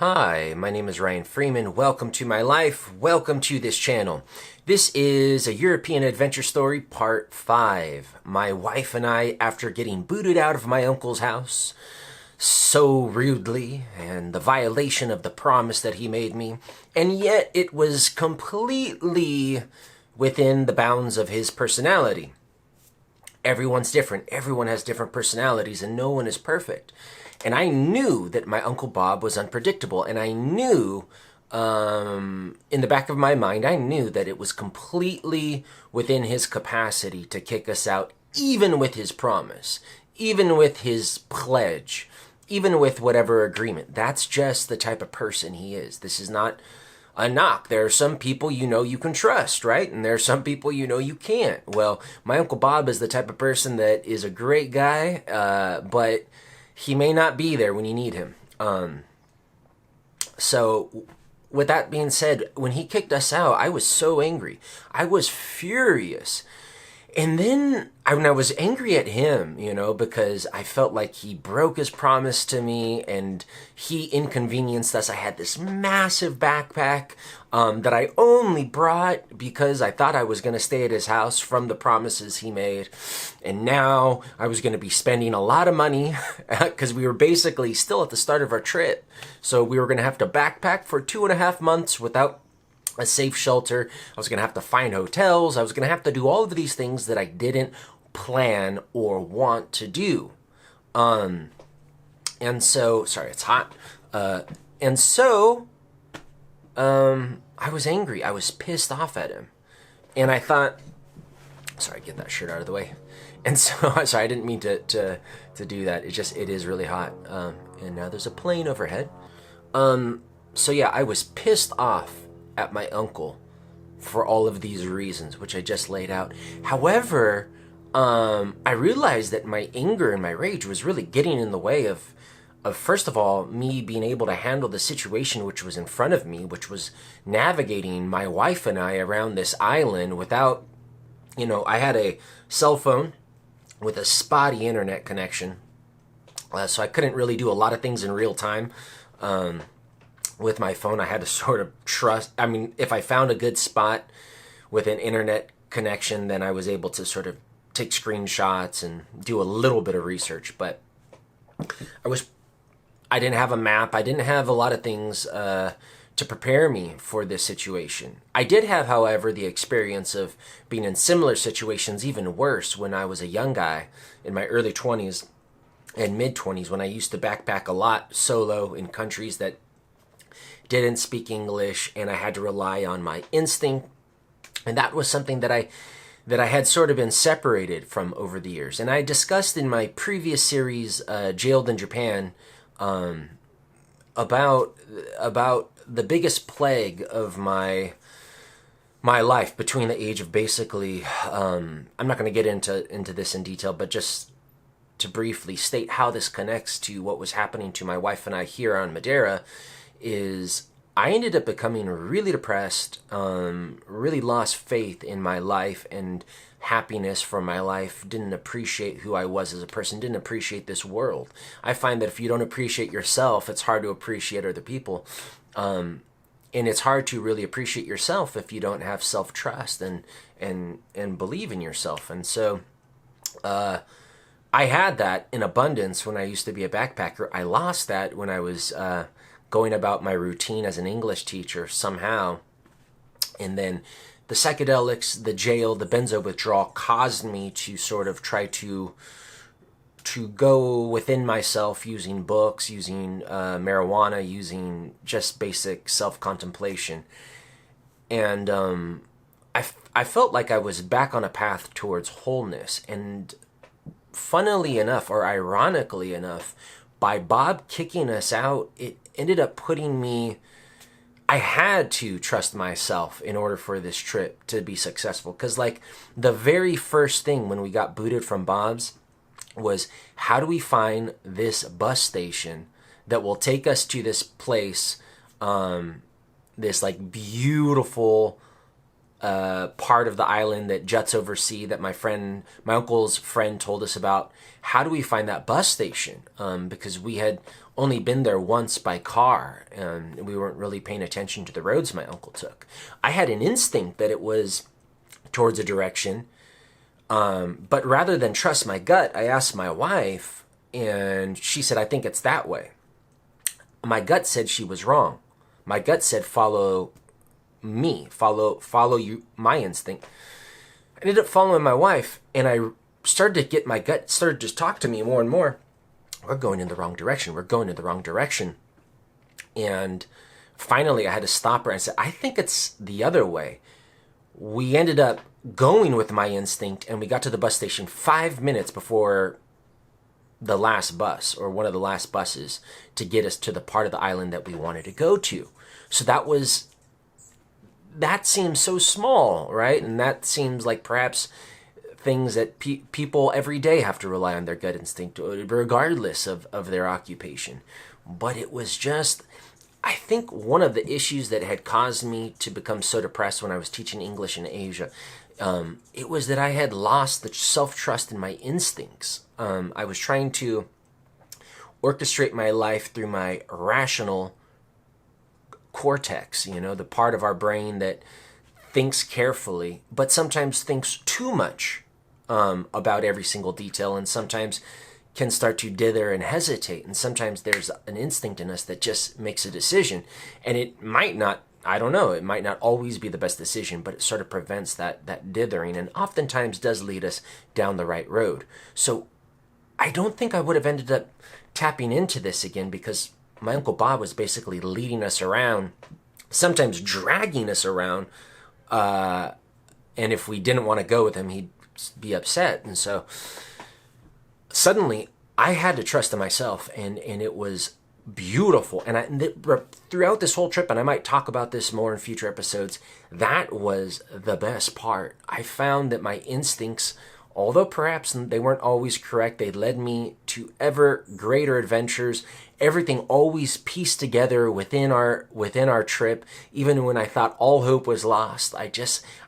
Hi, my name is Ryan Freeman. Welcome to my life. Welcome to this channel. This is a European adventure story, part 5. My wife and I, after getting booted out of my uncle's house so rudely, and the violation of the promise that he made me, and yet it was completely within the bounds of his personality. Everyone's different. Everyone has different personalities, and no one is perfect. And I knew that my Uncle Bob was unpredictable, and I knew, in the back of my mind, I knew that it was completely within his capacity to kick us out, even with his promise, even with his pledge, even with whatever agreement. That's just the type of person he is. This is not a knock. There are some people you know you can trust, right? And there are some people you know you can't. Well, my Uncle Bob is the type of person that is a great guy, but he may not be there when you need him. So with that being said, when he kicked us out, I was so angry. I was furious. And then I was angry at him, because I felt like he broke his promise to me and he inconvenienced us. I had this massive backpack that I only brought because I thought I was going to stay at his house from the promises he made. And now I was going to be spending a lot of money because we were basically still at the start of our trip. So we were going to have to backpack for 2.5 months without a safe shelter. I was going to have to find hotels. I was going to have to do all of these things that I didn't plan or want to do. And so, sorry, it's hot. And so, I was angry. I was pissed off at him. And I thought, sorry, get that shirt out of the way. And so, sorry, I didn't mean to do that. It is really hot. And now there's a plane overhead. So yeah, I was pissed off at my uncle for all of these reasons, which I just laid out. However, I realized that my anger and my rage was really getting in the way of first of all, me being able to handle the situation which was in front of me, which was navigating my wife and I around this island without, I had a cell phone with a spotty internet connection. So I couldn't really do a lot of things in real time. With my phone, I had to sort of trust. I mean, if I found a good spot with an internet connection, then I was able to sort of take screenshots and do a little bit of research. But I didn't have a map. I didn't have a lot of things to prepare me for this situation. I did have, however, the experience of being in similar situations, even worse, when I was a young guy in my early 20s and mid 20s, when I used to backpack a lot solo in countries that didn't speak English, and I had to rely on my instinct. And that was something that I had sort of been separated from over the years. And I discussed in my previous series, Jailed in Japan, about the biggest plague of my life between the age of basically, I'm not going to get into this in detail, but just to briefly state how this connects to what was happening to my wife and I here on Madeira, is I ended up becoming really depressed, really lost faith in my life and happiness for my life, didn't appreciate who I was as a person, didn't appreciate this world. I find that if you don't appreciate yourself, it's hard to appreciate other people. And it's hard to really appreciate yourself if you don't have self-trust and believe in yourself. And so I had that in abundance when I used to be a backpacker. I lost that when I was going about my routine as an English teacher somehow. And then the psychedelics, the jail, the benzo withdrawal caused me to sort of try to go within myself using books, using marijuana, using just basic self-contemplation. And I felt like I was back on a path towards wholeness. And funnily enough, or ironically enough, by Bob kicking us out, it ended up putting me, I had to trust myself in order for this trip to be successful. Because like the very first thing when we got booted from Bob's was, how do we find this bus station that will take us to this place, this like beautiful part of the island that juts over sea that my uncle's friend told us about. How do we find that bus station? Because we had only been there once by car, and we weren't really paying attention to the roads my uncle took. I had an instinct that it was towards a direction, but rather than trust my gut, I asked my wife, and she said, I think it's that way. My gut said she was wrong. My gut said, follow me, follow you, my instinct. I ended up following my wife, and I started to get my gut started to talk to me more and more. We're going in the wrong direction. We're going in the wrong direction. And finally, I had to stop her and say, I think it's the other way. We ended up going with my instinct, and we got to the bus station 5 minutes before the last bus, or one of the last buses, to get us to the part of the island that we wanted to go to. So that seems so small, right? And that seems like perhaps things that people every day have to rely on their gut instinct, regardless of their occupation. But it was just, I think one of the issues that had caused me to become so depressed when I was teaching English in Asia, it was that I had lost the self-trust in my instincts. I was trying to orchestrate my life through my rational cortex, the part of our brain that thinks carefully, but sometimes thinks too much about every single detail, and sometimes can start to dither and hesitate. And sometimes there's an instinct in us that just makes a decision, and it might not, I don't know, it might not always be the best decision, but it sort of prevents that dithering, and oftentimes does lead us down the right road. So I don't think I would have ended up tapping into this again, because my Uncle Bob was basically leading us around, sometimes dragging us around, and if we didn't want to go with him, he'd be upset. And so suddenly I had to trust in myself, and it was beautiful. And throughout this whole trip, and I might talk about this more in future episodes, that was the best part. I found that my instincts, although perhaps they weren't always correct, they led me to ever greater adventures. Everything always pieced together within our trip, even when I thought all hope was lost. I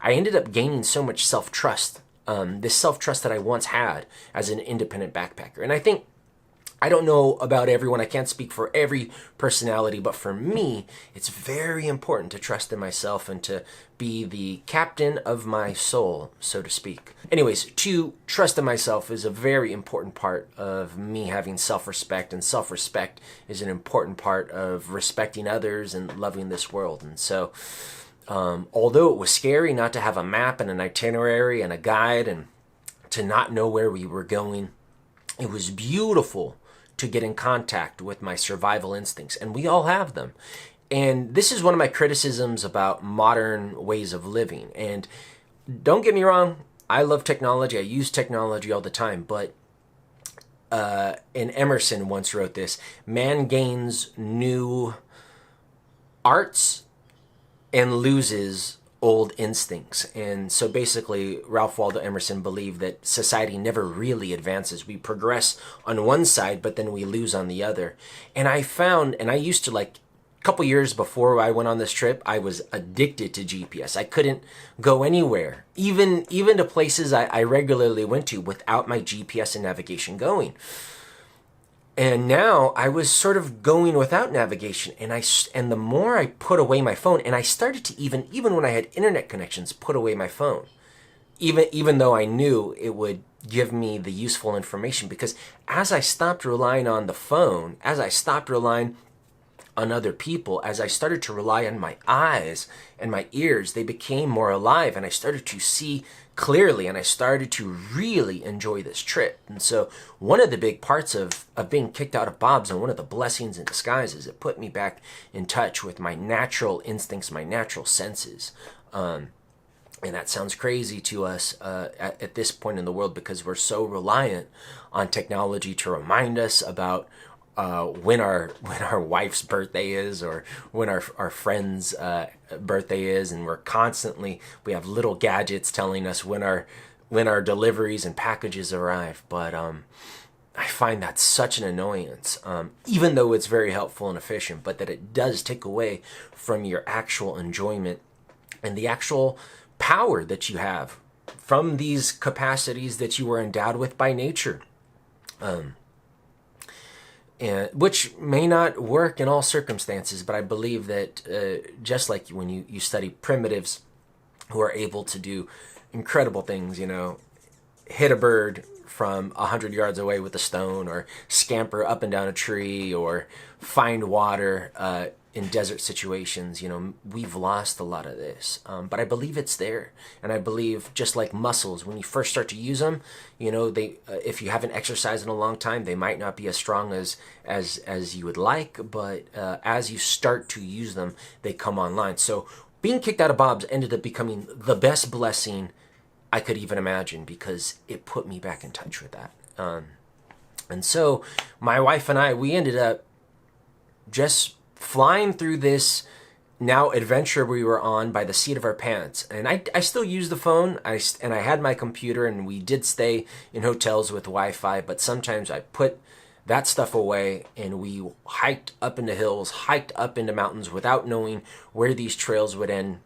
ended up gaining so much self-trust, this self-trust that I once had as an independent backpacker. And I don't know about everyone, I can't speak for every personality, but for me, it's very important to trust in myself and to be the captain of my soul, so to speak. Anyways, to trust in myself is a very important part of me having self-respect, and self-respect is an important part of respecting others and loving this world. And so, although it was scary not to have a map and an itinerary and a guide and to not know where we were going, it was beautiful to get in contact with my survival instincts, and we all have them. And this is one of my criticisms about modern ways of living. And don't get me wrong, I love technology, I use technology all the time, but and Emerson once wrote this: man gains new arts and loses old instincts. And so basically, Ralph Waldo Emerson believed that society never really advances. We progress on one side, but then we lose on the other. And I found, and I used to, a couple years before I went on this trip, I was addicted to GPS. I couldn't go anywhere, even to places I regularly went to, without my GPS and navigation going. And now I was sort of going without navigation, and the more I put away my phone, and I started to even when I had internet connections, put away my phone, even though I knew it would give me the useful information, because as I stopped relying on the phone, as I stopped relying on other people, as I started to rely on my eyes and my ears, they became more alive, and I started to see clearly, and I started to really enjoy this trip. And so one of the big parts of being kicked out of Bob's, and one of the blessings in disguise, is it put me back in touch with my natural instincts, my natural senses. And that sounds crazy to us at this point in the world, because we're so reliant on technology to remind us about when our wife's birthday is, or when our friend's birthday is, and we have little gadgets telling us when our deliveries and packages arrive. But I find that such an annoyance, even though it's very helpful and efficient, but that it does take away from your actual enjoyment and the actual power that you have from these capacities that you were endowed with by nature. And which may not work in all circumstances, but I believe that just like when you study primitives who are able to do incredible things, hit a bird from 100 yards away with a stone, or scamper up and down a tree, or find water in desert situations, we've lost a lot of this. But I believe it's there. And I believe, just like muscles, when you first start to use them, they if you haven't exercised in a long time, they might not be as strong as you would like, but as you start to use them, they come online. So being kicked out of Bob's ended up becoming the best blessing I could even imagine, because it put me back in touch with that. And so my wife and I, we ended up just flying through this now adventure we were on by the seat of our pants. And I still use the phone, and I had my computer, and we did stay in hotels with Wi-Fi, but sometimes I put that stuff away, and we hiked up into hills, hiked up into mountains without knowing where these trails would end,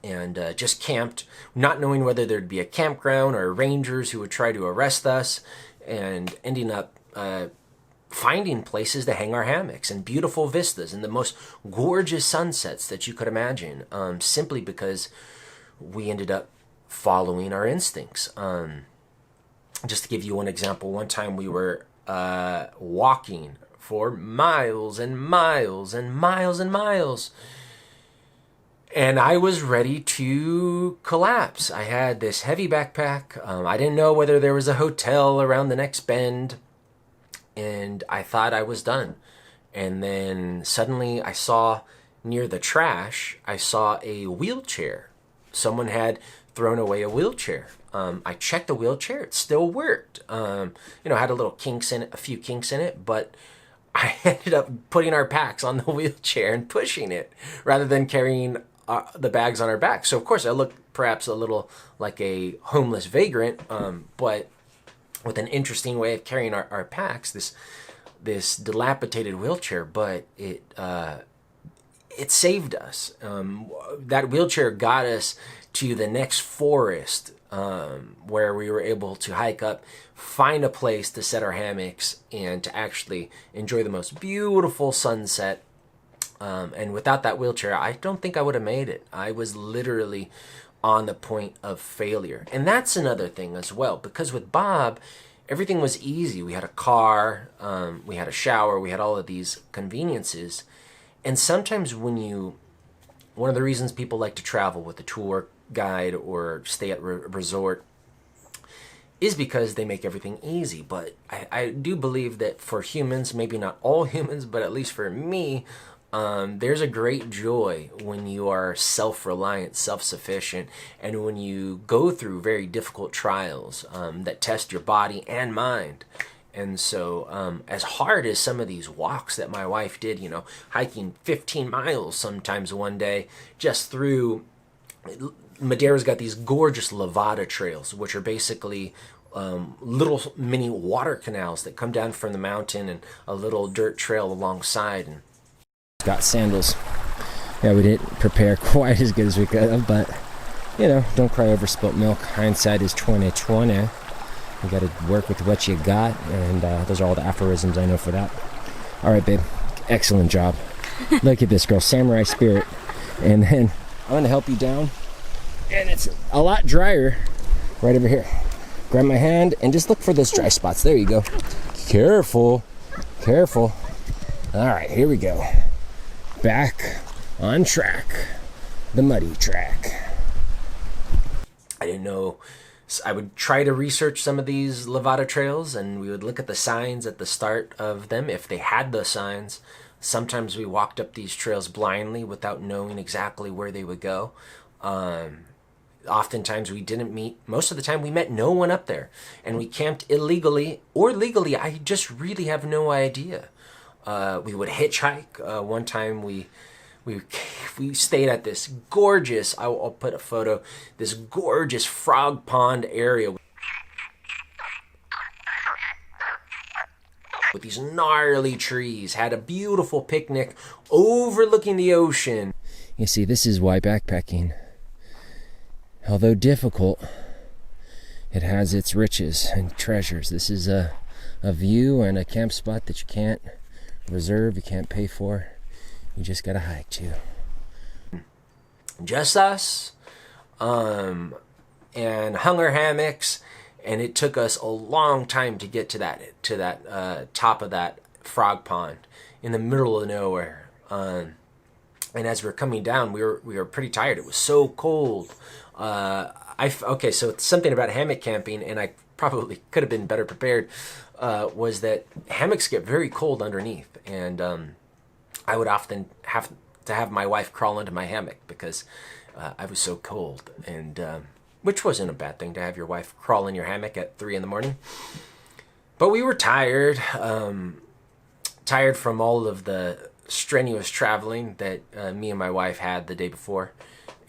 and just camped, not knowing whether there'd be a campground or rangers who would try to arrest us, and ending up finding places to hang our hammocks and beautiful vistas and the most gorgeous sunsets that you could imagine, simply because we ended up following our instincts. Just to give you one example, one time we were walking for miles and miles and miles and miles, and I was ready to collapse. I had this heavy backpack. I didn't know whether there was a hotel around the next bend, and I thought I was done. And then suddenly I saw near the trash, I saw a wheelchair. Someone had thrown away a wheelchair. I checked the wheelchair; it still worked. Had a little kinks in it, a few kinks in it, but I ended up putting our packs on the wheelchair and pushing it rather than carrying the bags on our back. So of course I looked perhaps a little like a homeless vagrant, but with an interesting way of carrying our packs, this dilapidated wheelchair, but it saved us. That wheelchair got us to the next forest, where we were able to hike up, find a place to set our hammocks, and to actually enjoy the most beautiful sunset. And without that wheelchair, I don't think I would have made it. I was literally on the point of failure. And that's another thing as well, because with Bob, everything was easy. We had a car, we had a shower, we had all of these conveniences. And sometimes one of the reasons people like to travel with a tour guide or stay at a resort is because they make everything easy. But I do believe that for humans, maybe not all humans, but at least for me, there's a great joy when you are self-reliant, self-sufficient, and when you go through very difficult trials that test your body and mind. And so as hard as some of these walks that my wife did, hiking 15 miles sometimes one day, just through, Madeira's got these gorgeous lavada trails, which are basically little mini water canals that come down from the mountain, and a little dirt trail alongside. And got sandals. Yeah, we didn't prepare quite as good as we could have, but don't cry over spilt milk. Hindsight is 2020. You got to work with what you got, and those are all the aphorisms I know for that. All right, babe. Excellent job. Look at this girl, samurai spirit. And then I'm going to help you down, and it's a lot drier right over here. Grab my hand and just look for those dry spots. There you go. Careful. Careful. All right, here we go. Back on track. The muddy track. I didn't know. I would try to research some of these lavada trails, and we would look at the signs at the start of them if they had the signs. Sometimes we walked up these trails blindly without knowing exactly where they would go. Oftentimes we didn't meet, most of the time we met no one up there, and we camped illegally or legally. I just really have no idea. We would hitchhike. One time we stayed at this gorgeous, I'll put a photo, this gorgeous frog pond area with these gnarly trees. Had a beautiful picnic overlooking the ocean. You see, this is why backpacking although difficult, it has its riches and treasures. This is a view and a camp spot that you can't reserve, you can't pay for. You just gotta hike to. Just us, and hung our hammocks, and it took us a long time to get to that top of that frog pond in the middle of nowhere. And as we were coming down, we were pretty tired. It was so cold. Okay, so it's something about hammock camping, and I probably could have been better prepared, was that hammocks get very cold underneath, and I would often have to have my wife crawl into my hammock because I was so cold, and which wasn't a bad thing to have your wife crawl in your hammock at 3 a.m. But we were tired, tired from all of the strenuous traveling that me and my wife had the day before.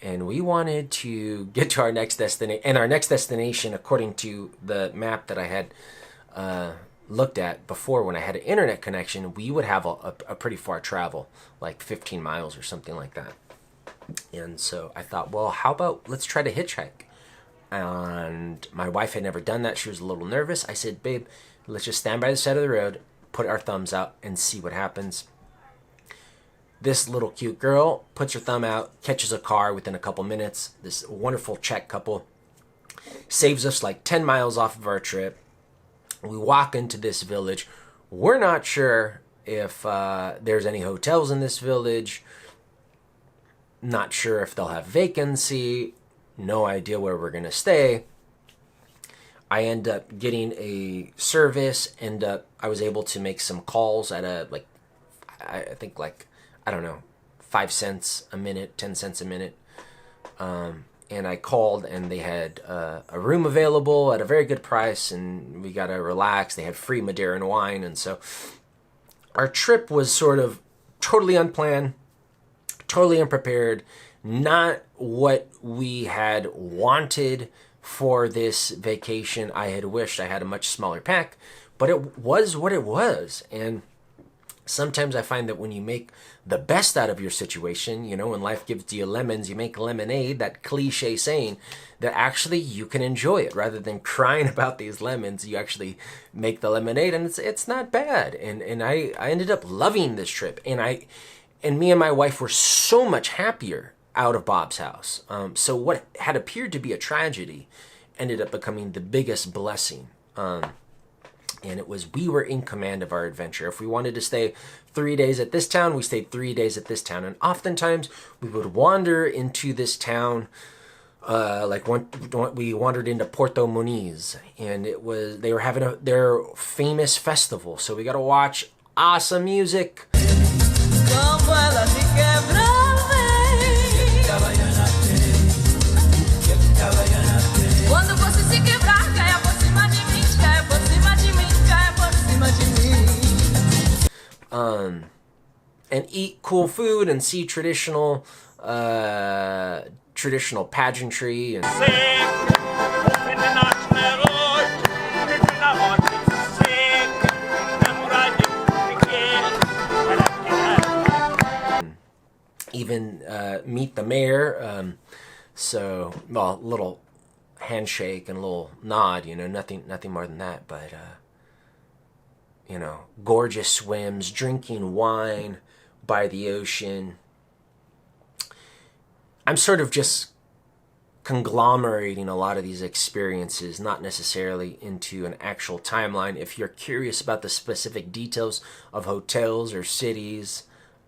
And we wanted to get to our next destination. And our next destination, according to the map that I had looked at before when I had an internet connection, we would have a pretty far travel, like 15 miles or something like that. And so I thought, well, how about let's try to hitchhike? And my wife had never done that. She was a little nervous. I said, babe, let's just stand by the side of the road, put our thumbs out, and see what happens. This little cute girl puts her thumb out, catches a car within a couple minutes. This wonderful Czech couple saves us like 10 miles off of our trip. We walk into this village. We're not sure if there's any hotels in this village. Not sure if they'll have vacancy. No idea where we're going to stay. I end up getting a service, and I was able to make some calls at I don't know, 5 cents a minute, 10 cents a minute. And I called, and they had a room available at a very good price, and we got to relax. They had free Madeira and wine. And so our trip was sort of totally unplanned, totally unprepared, not what we had wanted for this vacation. I had wished I had a much smaller pack, but it was what it was. And sometimes I find that when you make the best out of your situation, you know, when life gives you lemons, you make lemonade, that cliche saying, that actually you can enjoy it. Rather than crying about these lemons, you actually make the lemonade, and it's not bad. And I ended up loving this trip. And me and my wife were so much happier out of Bob's house. So what had appeared to be a tragedy ended up becoming the biggest blessing. And it was, we were in command of our adventure. If we wanted to stay 3 days at this town, we stayed 3 days at this town. And oftentimes we would wander into this town, we wandered into Porto Muniz, and they were having their famous festival. So we got to watch awesome music. And eat cool food and see traditional pageantry and even meet the mayor. So, well, a little handshake and a little nod, you know, nothing more than that, but you know, gorgeous swims, drinking wine by the ocean. I'm sort of just conglomerating a lot of these experiences, not necessarily into an actual timeline. If you're curious about the specific details of hotels or cities,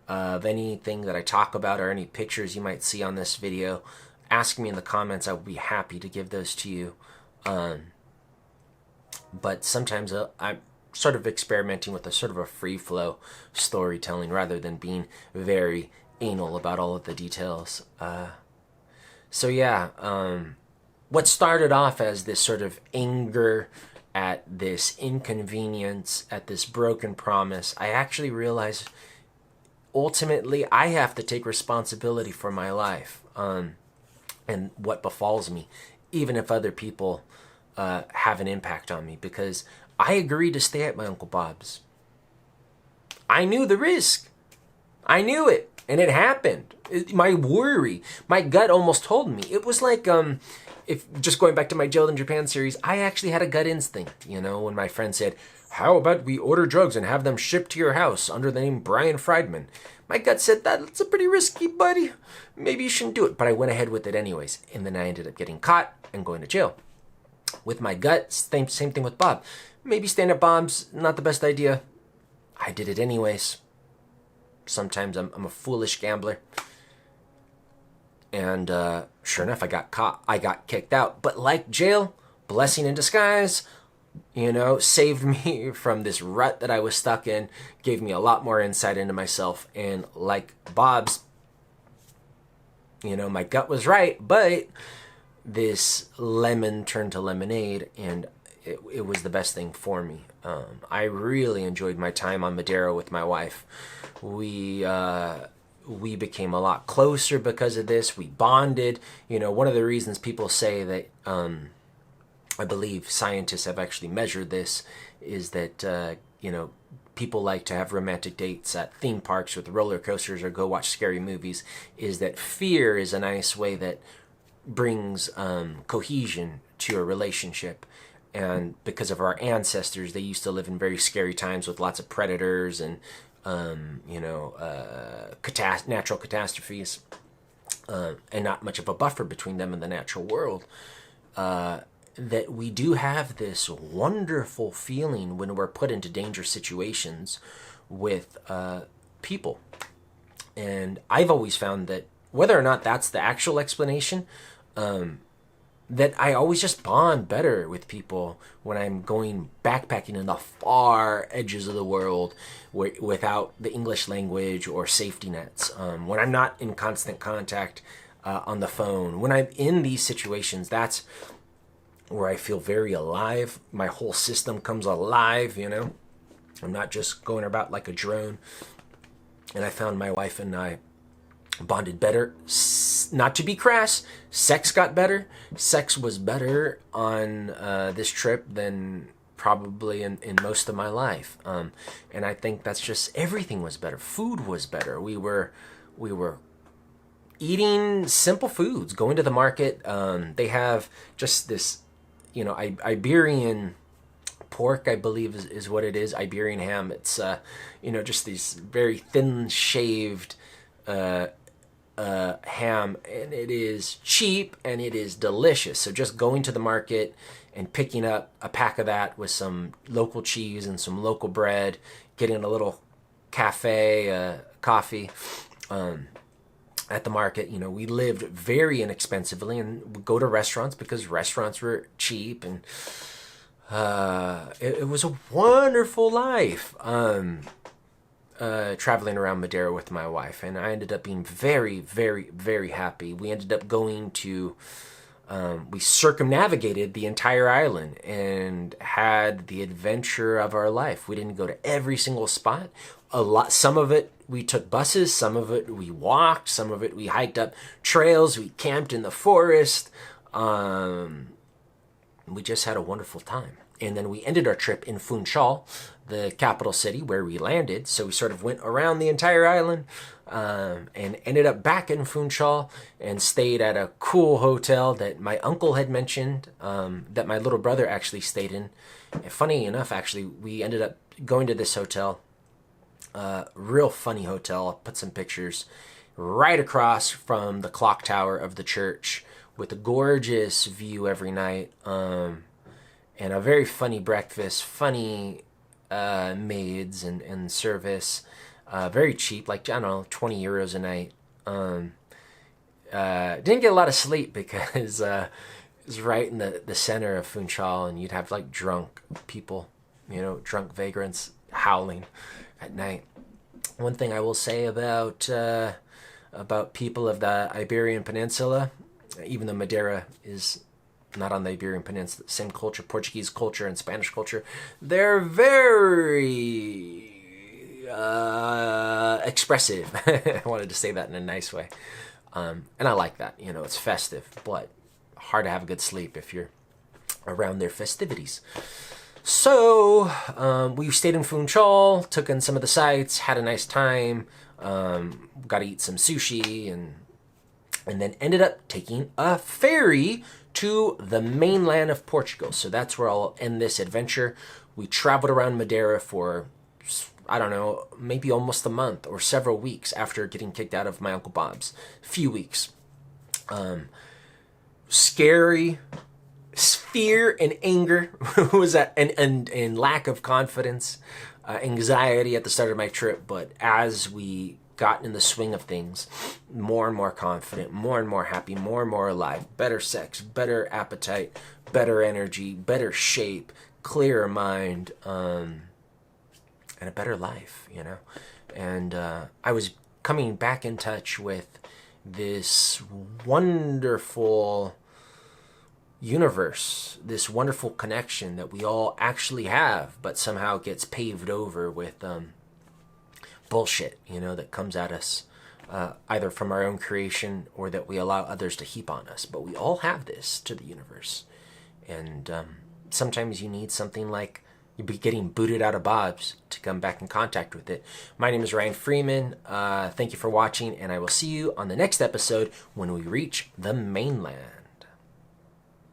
of anything that I talk about, or any pictures you might see on this video, ask me in the comments. I will be happy to give those to you. But sometimes I'm sort of experimenting with a sort of a free flow storytelling rather than being very anal about all of the details. So yeah, what started off as this sort of anger at this inconvenience, at this broken promise, I actually realized ultimately I have to take responsibility for my life and what befalls me, even if other people have an impact on me, because I agreed to stay at my Uncle Bob's. I knew the risk. I knew it. And it happened. My worry, my gut almost told me. It was like, if just going back to my Jailed in Japan series, I actually had a gut instinct, when my friend said, how about we order drugs and have them shipped to your house under the name Brian Friedman? My gut said, that's a pretty risky, buddy. Maybe you shouldn't do it. But I went ahead with it anyways. And then I ended up getting caught and going to jail. With my gut, same thing with Bob. Maybe stand-up bombs, not the best idea. I did it anyways. Sometimes I'm a foolish gambler. And sure enough, I got caught. I got kicked out. But like jail, blessing in disguise, saved me from this rut that I was stuck in, gave me a lot more insight into myself. And like Bob's, my gut was right, but this lemon turned to lemonade, and it was the best thing for me. I really enjoyed my time on Madeira with my wife. We became a lot closer because of this. We bonded. One of the reasons people say that, I believe scientists have actually measured this, is that, people like to have romantic dates at theme parks with roller coasters or go watch scary movies, is that fear is a nice way that brings cohesion to a relationship. And because of our ancestors, they used to live in very scary times with lots of predators and natural catastrophes, and not much of a buffer between them and the natural world, that we do have this wonderful feeling when we're put into dangerous situations with people. And I've always found that whether or not that's the actual explanation, that I always just bond better with people when I'm going backpacking in the far edges of the world without the English language or safety nets. When I'm not in constant contact on the phone. When I'm in these situations, that's where I feel very alive. My whole system comes alive, I'm not just going about like a drone. And I found my wife and I bonded better. Not to be crass, sex got better. Sex was better on this trip than probably in most of my life. And I think that's just, everything was better. Food was better. We were eating simple foods, going to the market. They have just this, Iberian pork, I believe is what it is. Iberian ham. It's, just these very thin shaved ham, and it is cheap and it is delicious. So just going to the market and picking up a pack of that with some local cheese and some local bread, getting a little coffee at the market. We lived very inexpensively and would go to restaurants because restaurants were cheap, and it was a wonderful life. Traveling around Madeira with my wife, and I ended up being very, very, very happy. We ended up going to, we circumnavigated the entire island and had the adventure of our life. We didn't go to every single spot. Some of it we took buses, some of it we walked, some of it we hiked up trails, we camped in the forest. We just had a wonderful time. And then we ended our trip in Funchal, the capital city where we landed. So we sort of went around the entire island and ended up back in Funchal and stayed at a cool hotel that my uncle had mentioned, that my little brother actually stayed in. And funny enough, actually, we ended up going to this hotel, real funny hotel. I'll put some pictures, right across from the clock tower of the church with a gorgeous view every night. And a very funny breakfast, funny maids and service, very cheap, like, I don't know, 20 euros a night. Didn't get a lot of sleep because it was right in the center of Funchal, and you'd have like drunk people, drunk vagrants howling at night. One thing I will say about people of the Iberian Peninsula, even though Madeira is not on the Iberian Peninsula, same culture, Portuguese culture and Spanish culture, they're very expressive. I wanted to say that in a nice way. And I like that. It's festive, but hard to have a good sleep if you're around their festivities. So we stayed in Funchal, took in some of the sights, had a nice time. Got to eat some sushi, and then ended up taking a ferry to the mainland of Portugal. So that's where I'll end this adventure. We traveled around Madeira for, I don't know, maybe almost a month or several weeks after getting kicked out of my Uncle Bob's. Few weeks. Scary. Fear and anger was that, and lack of confidence, anxiety at the start of my trip. But as we got in the swing of things, more and more confident, more and more happy, more and more alive, better sex, better appetite, better energy, better shape, clearer mind, and a better life, you know. And I was coming back in touch with this wonderful universe, this wonderful connection that we all actually have, but somehow gets paved over with bullshit, you know, that comes at us either from our own creation or that we allow others to heap on us. But we all have this to the universe. And sometimes you need something like you'll be getting booted out of Bob's to come back in contact with it. My name is Ryan Freeman. Thank you for watching, and I will see you on the next episode when we reach the mainland.